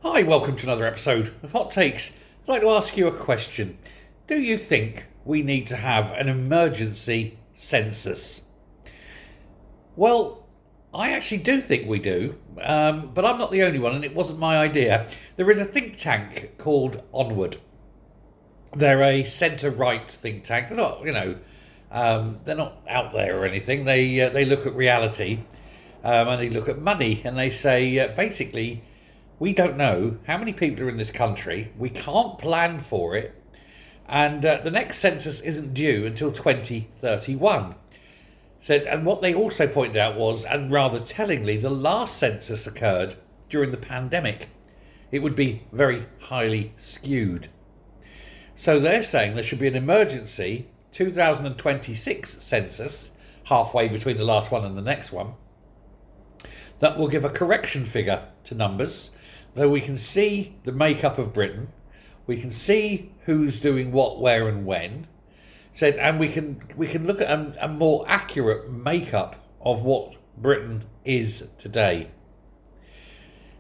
Hi, welcome to another episode of Hot Takes. I'd like to ask you a question. Do you think we need to have an emergency census? Well, I actually do think we do, but I'm not the only one, and it wasn't my idea. There is a think tank called Onward. They're a centre-right think tank. They're not, they're not out there or anything. They look at reality, and they look at money, and they say basically, we don't know how many people are in this country. We can't plan for it, and the next census isn't due until 2031. Said, and what they also pointed out was, and rather tellingly, the last census occurred during the pandemic. It would be very highly skewed. So they're saying there should be an emergency 2026 census, halfway between the last one and the next one, that will give a correction figure to numbers, though we can see the makeup of Britain, we can see who's doing what, where and when, said, and we can look at a more accurate makeup of what Britain is today.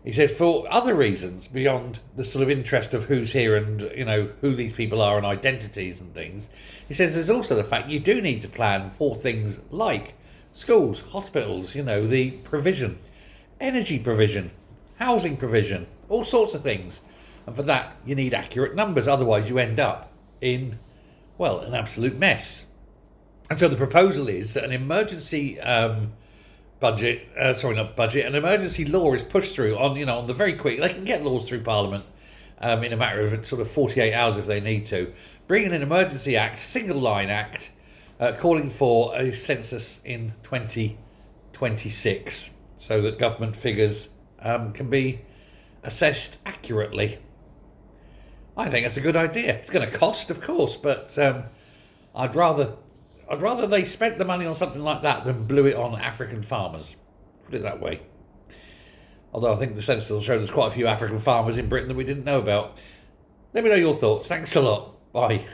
He said, for other reasons beyond the sort of interest of who's here and who these people are and identities and things, he says there's also the fact you do need to plan for things like schools, hospitals, the provision, energy provision, housing provision, all sorts of things. And for that, you need accurate numbers. Otherwise, you end up in, an absolute mess. And so the proposal is that an emergency an emergency law is pushed through on the very quick. They can get laws through Parliament in a matter of sort of 48 hours if they need to. Bring in an emergency act, single line act, calling for a census in 2026 so that government figures can be assessed accurately. I think it's a good idea. It's going to cost, of course, but I'd rather they spent the money on something like that than blew it on African farmers. Put it that way. Although I think the census will show there's quite a few African farmers in Britain that we didn't know about. Let me know your thoughts. Thanks a lot. Bye.